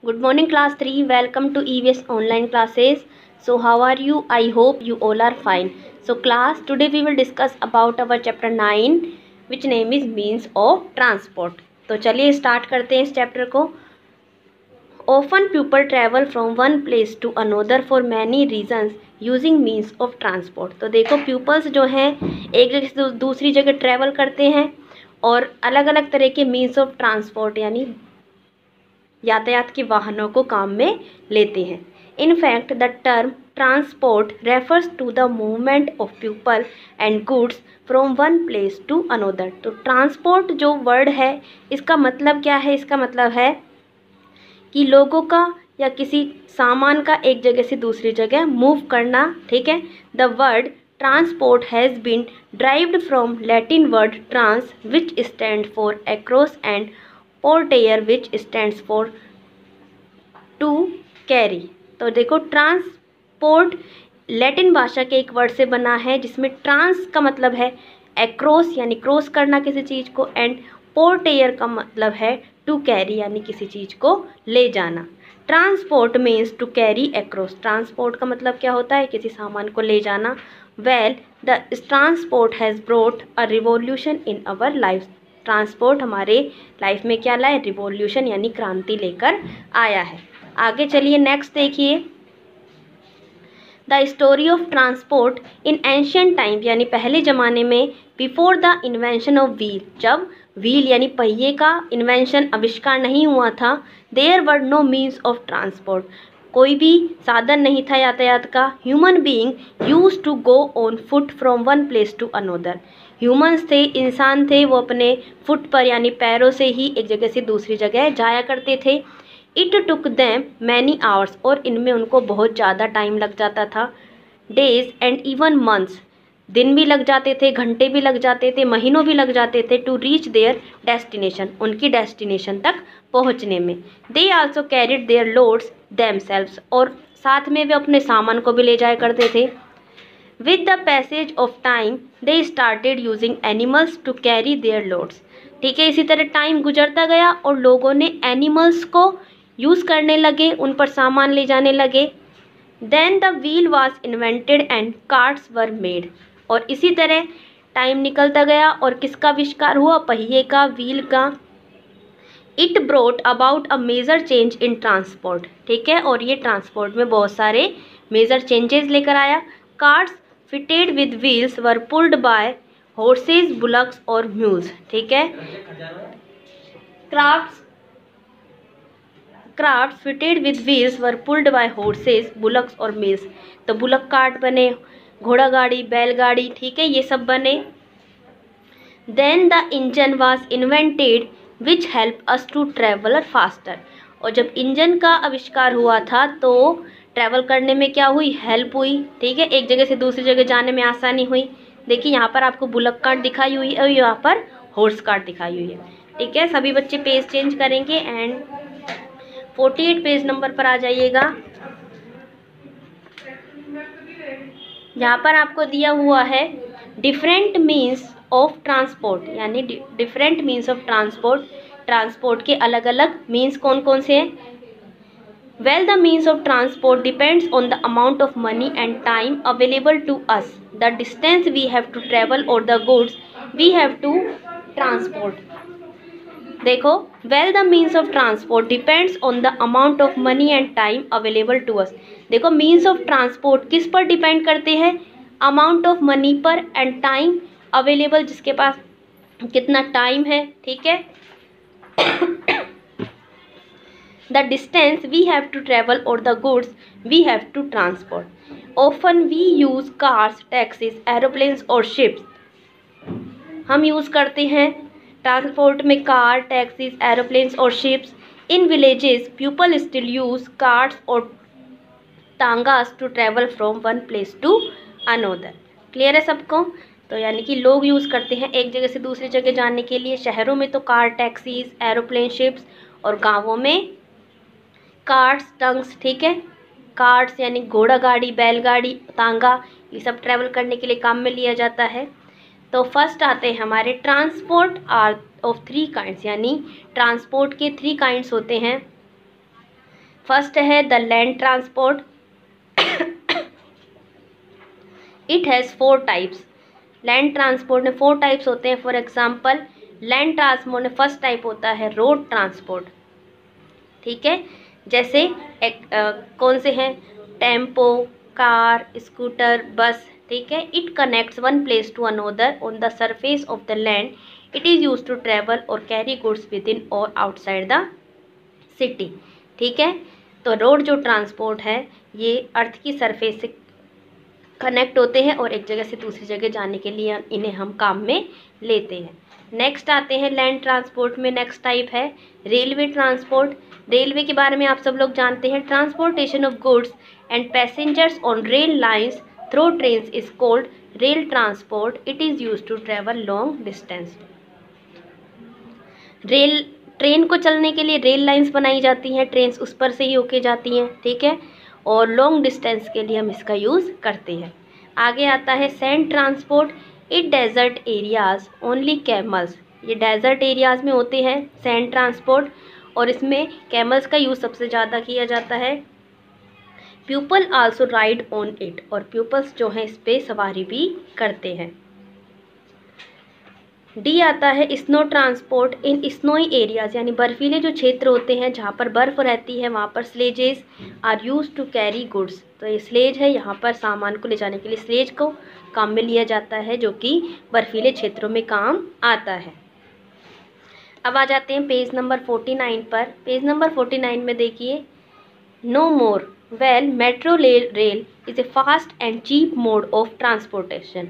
Good morning, class 3. Welcome to EVS online classes. So, how are you? I hope you all are fine. So, class, today we will discuss about our chapter 9, which name is means of transport. तो चलिए start करते हैं इस chapter को. Often people travel from one place to another for many reasons using means of transport. तो देखो pupils जो हैं एक जगह से दूसरी जगह ट्रैवल करते हैं और अलग अलग तरह के मीन्स ऑफ ट्रांसपोर्ट यानी यातायात के वाहनों को काम में लेते हैं. In fact the term transport refers to the movement of people and goods from one place to another. तो ट्रांसपोर्ट जो वर्ड है इसका मतलब क्या है? इसका मतलब है कि लोगों का या किसी सामान का एक जगह से दूसरी जगह मूव करना. ठीक है. The word transport has been derived from Latin word trans which stand for across and portare which stands for to carry. तो देखो ट्रांसपोर्ट लैटिन भाषा के एक वर्ड से बना है जिसमें ट्रांस का मतलब है एक्रॉस यानी क्रॉस करना किसी चीज़ को एंड पोर्टेयर का मतलब है टू कैरी यानी किसी चीज़ को ले जाना. Transport means to carry across. Transport का मतलब क्या होता है? किसी सामान को ले जाना. Well the transport has brought a revolution in our life. Transport हमारे लाइफ में क्या लाए? रिवॉल्यूशन यानी क्रांति लेकर आया है. आगे चलिए नेक्स्ट देखिए. The story of transport in ancient time यानी पहले ज़माने में before the invention of wheel. जब व्हील यानी पहिए का इन्वेंशन आविष्कार नहीं हुआ था. There were no means of transport. कोई भी साधन नहीं था यातायात का. Human being used to go on foot from one place to another. Humans थे, इंसान थे, वो अपने फुट पर यानी पैरों से ही एक जगह से दूसरी जगह जाया करते थे. It took them many hours और इनमें उनको बहुत ज़्यादा टाइम लग जाता था. Days and even months. दिन भी लग जाते थे, घंटे भी लग जाते थे, महीनों भी लग जाते थे. टू रीच देयर डेस्टिनेशन उनकी डेस्टिनेशन तक पहुंचने में. They also carried their loads themselves और साथ में वे अपने सामान को भी ले जाया करते थे. With the passage of time they started using animals to carry their loads. ठीक है. इसी तरह टाइम गुजरता गया और लोगों ने एनिमल्स को यूज़ करने लगे, उन पर सामान ले जाने लगे. Then the wheel was invented and carts were made. और इसी तरह टाइम निकलता गया और किसका आविष्कार हुआ? पहिए का, व्हील का. It brought about a major change in transport. ठीक है. और ये ट्रांसपोर्ट में बहुत सारे मेजर चेंजेस लेकर आया. Carts fitted with wheels were pulled by horses, bullocks और म्यूल्स. ठीक है. Crafts fitted with wheels were pulled by horses, bullocks और मिल्स. तो बुलक कार्ट बने, घोड़ा गाड़ी, बैलगाड़ी. ठीक है. ये सब बने. Then the engine was invented which help us to travel faster. और जब इंजन का आविष्कार हुआ था तो ट्रैवल करने में क्या हुई? हेल्प हुई. ठीक है. एक जगह से दूसरी जगह जाने में आसानी हुई. देखिए यहाँ पर आपको बुलक कार्ट दिखाई हुई है और यहाँ पर हॉर्स कार्ट दिखाई हुई है. ठीक है. सभी बच्चे पेज चेंज करेंगे एंड 48 पेज नंबर पर आ जाइएगा. यहाँ पर आपको दिया हुआ है डिफरेंट मीन्स ऑफ ट्रांसपोर्ट यानी different means of transport. Transport के अलग अलग मीन्स कौन कौन से हैं? Well the means of transport depends on the amount of money and time available to us, the distance we have to travel और the goods we have to transport. देखो well the means of transport depends on the amount of money and time available to us. देखो means of transport किस पर depend करते हैं? Amount of money पर and time available, जिसके पास कितना टाइम है. ठीक है. The distance we have to travel और the goods we have to transport. Often we use cars, taxis, aeroplanes और शिप्स. हम यूज़ करते हैं ट्रांसपोर्ट में कार, टैक्सीज, एरोप्लेन्स और ships. In villages people still use carts और tongas to travel from one place to another. Clear है सबको? तो यानी कि लोग यूज़ करते हैं एक जगह से दूसरी जगह जाने के लिए. शहरों में तो कार, टैक्सीज, एरोप्लेन, शिप्स और गांवों में कार्ट्स, टंग्स. ठीक है. कार्ट्स यानी घोड़ा गाड़ी, बैलगाड़ी, तांगा, ये सब ट्रैवल करने के लिए काम में लिया जाता है. तो फर्स्ट आते हैं हमारे ट्रांसपोर्ट आर ऑफ 3 काइंड्स यानी ट्रांसपोर्ट के 3 काइंड्स होते हैं. फर्स्ट है the land transport. It has 4 types. Land transport में 4 टाइप्स होते हैं। फॉर एग्जांपल लैंड ट्रांसपोर्ट में फर्स्ट टाइप होता है रोड ट्रांसपोर्ट, ठीक है। जैसे कौन से हैं, टेम्पो, कार, स्कूटर, बस, ठीक है। It connects one place to another on the surface of the land. It is use to travel और कैरी गुड्स विद इन और आउटसाइड द सिटी, ठीक है। तो रोड जो ट्रांसपोर्ट है ये अर्थ की सरफेस से कनेक्ट होते हैं और एक जगह से दूसरी जगह जाने के लिए इन्हें हम काम में लेते हैं। नेक्स्ट आते हैं लैंड ट्रांसपोर्ट में, नेक्स्ट टाइप है रेलवे ट्रांसपोर्ट। रेलवे के बारे में आप सब लोग जानते हैं। Transportation of goods and passengers on rail lines through trains is called rail transport. It is use to travel long distance. Train को चलने के लिए रेल लाइंस बनाई जाती हैं, ट्रेन्स उस पर से ही होके जाती हैं, ठीक है। और लॉन्ग डिस्टेंस के लिए हम इसका यूज़ करते हैं। आगे आता है sand transport. It desert areas only camels. ये डेजर्ट एरियाज में होते हैं सैंड ट्रांसपोर्ट और इसमें कैमल्स का यूज़ सबसे ज़्यादा किया जाता है। People also ride on it, और पीपल्स जो हैं इस पर सवारी भी करते हैं। डी आता है स्नो ट्रांसपोर्ट। इन स्नोई एरियाज, यानी बर्फीले जो क्षेत्र होते हैं जहाँ पर बर्फ़ रहती है वहाँ पर sledges are use to carry goods. तो ये स्लेज है, यहाँ पर सामान को ले जाने के लिए स्लेज को काम में लिया जाता है जो कि बर्फीले क्षेत्रों में काम आता है। अब आ जाते हैं पेज नंबर 49 पर। पेज नंबर 49 में देखिए, no more well metro rail is a fast and cheap mode of transportation.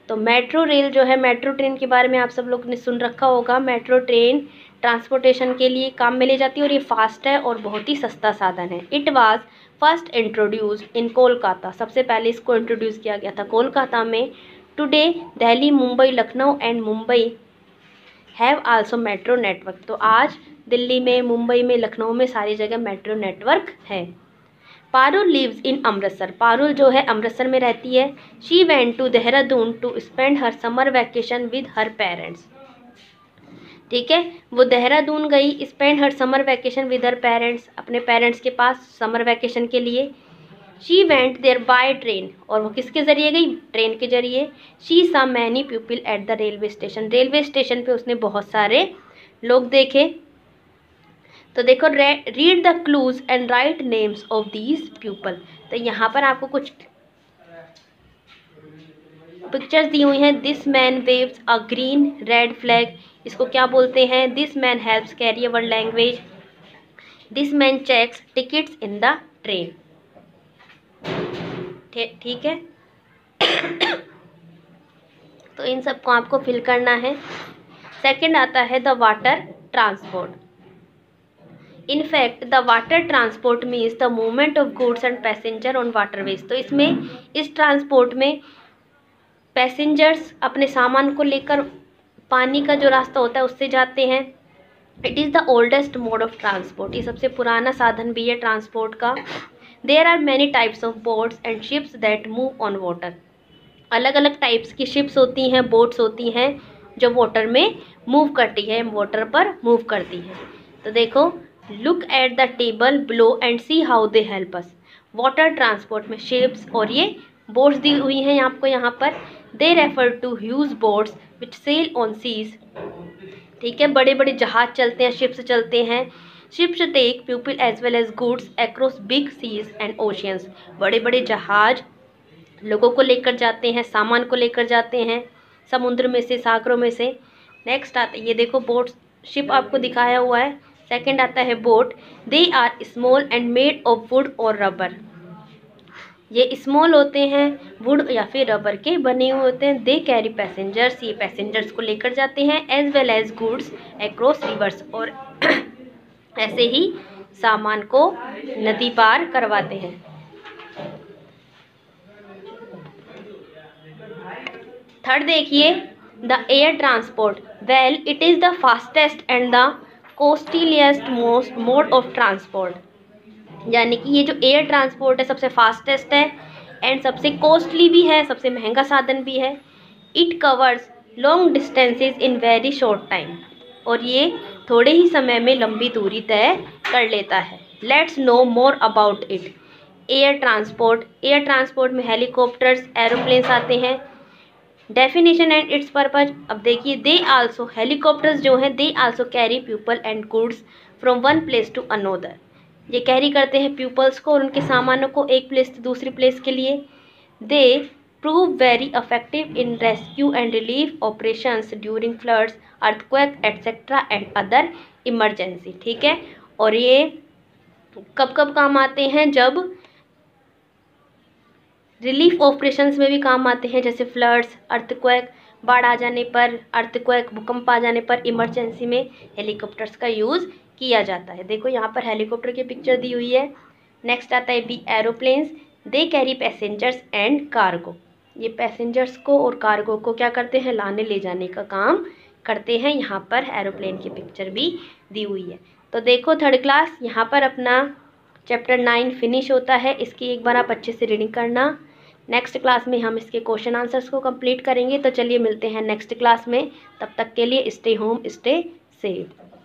तो मेट्रो रेल जो है, मेट्रो ट्रेन के बारे में आप सब लोग ने सुन रखा होगा। मेट्रो ट्रेन ट्रांसपोर्टेशन के लिए काम में ले जाती है और ये फास्ट है और बहुत ही सस्ता साधन है। It was first introduced in Kolkata. सबसे पहले इसको इंट्रोड्यूस किया गया था कोलकाता में। Today Delhi, Mumbai, Lucknow and Mumbai have also metro network. तो आज दिल्ली में, मुंबई में, लखनऊ में सारी जगह मेट्रो नेटवर्क है। Parul lives in Amritsar. पारुल जो है अमृतसर में रहती है। She went to Dehradun to spend her summer vacation with her parents, ठीक है। वो देहरादून गई, spend her summer vacation with her parents, अपने पेरेंट्स के पास समर वैकेशन के लिए। She went there by train, और वो किसके ज़रिए गई, ट्रेन के ज़रिए। She saw many people at the railway station. Railway station पे उसने बहुत सारे लोग देखे। तो देखो, read the clues and write names of these people. तो यहाँ पर आपको कुछ पिक्चर्स दी हुई हैं। This man waves a green red flag. इसको क्या बोलते हैं, this man helps carry our language. This man checks tickets in the train, ठीक है। तो इन सबको आपको फिल करना है। सेकंड आता है the water transport. In fact, the water transport means the movement of goods and passenger on waterways। तो इसमें, इस ट्रांसपोर्ट में पैसेंजर्स अपने सामान को लेकर पानी का जो रास्ता होता है उससे जाते हैं। It is the oldest mode of transport. ये सबसे पुराना साधन भी है ट्रांसपोर्ट का। There are many types of boats and ships that move on water. अलग अलग टाइप्स की शिप्स होती हैं, बोट्स होती हैं जो वाटर में मूव करती है, वाटर पर मूव करती है। तो देखो, look at the table below and see how they help us. Water transport में शिप्स और ये बोट्स दी हुई हैं आपको यहाँ पर। They refer to huge boats which sail on seas, ठीक है। बड़े बड़े जहाज चलते हैं, शिप्स चलते हैं। Ships take people as well as goods across big seas and oceans. बड़े बड़े जहाज लोगों को लेकर जाते हैं, सामान को लेकर जाते हैं समुद्र में से, सागरों में से। नेक्स्ट आता है, ये देखो बोट, शिप आपको दिखाया हुआ है। सेकंड आता है boat. They are small and made of wood और रबर। ये स्मॉल होते हैं, वुड या फिर रबर के बने हुए होते हैं। दे कैरी पैसेंजर्स, ये पैसेंजर्स को लेकर जाते हैं। As well as goods across rivers, और ऐसे ही सामान को नदी पार करवाते हैं। थर्ड देखिए, the air transport. Well it is the fastest and the costliest most mode of transport. यानी कि ये जो एयर ट्रांसपोर्ट है सबसे फास्टेस्ट है एंड सबसे कॉस्टली भी है, सबसे महंगा साधन भी है। It covers long distances in very short time, और ये थोड़े ही समय में लंबी दूरी तय कर लेता है। Let's no more about it. Air transport में हेलीकॉप्टर्स, एरोप्लेन्स आते हैं। डेफिनेशन एंड इट्स पर्पज, अब देखिए, दे आल्सो, हेलीकॉप्टर्स जो हैं they also carry people and goods from one place to another. ये कैरी करते हैं पीपल्स को और उनके सामानों को एक प्लेस से दूसरी प्लेस के लिए। They prove very effective in rescue and relief operations during floods, earthquake etcetera and other emergency. ठीक है, और ये कब कब काम आते हैं? जब रिलीफ ऑपरेशंस में भी काम आते हैं, जैसे फ्लड्स, अर्थक्वेक, बाढ़ आ जाने पर, अर्थक्वेक, भूकंप आ जाने पर, इमरजेंसी में हेलीकॉप्टर्स का यूज़ किया जाता है। देखो यहाँ पर हेलीकॉप्टर की पिक्चर दी हुई है। नेक्स्ट आता है be aeroplanes, they carry passengers and cargo. ये पैसेंजर्स को और कार्गो को क्या करते हैं? लाने ले जाने का काम करते हैं। यहाँ पर एरोप्लेन की पिक्चर भी दी हुई है। तो देखो थर्ड क्लास, यहाँ पर अपना चैप्टर 9 फिनिश होता है। इसकी एक बार आप अच्छे से रीडिंग करना। नेक्स्ट क्लास में हम इसके क्वेश्चन आंसर्स को कंप्लीट करेंगे। तो चलिए मिलते हैं नेक्स्ट क्लास में, तब तक के लिए स्टे होम, स्टे सेफ।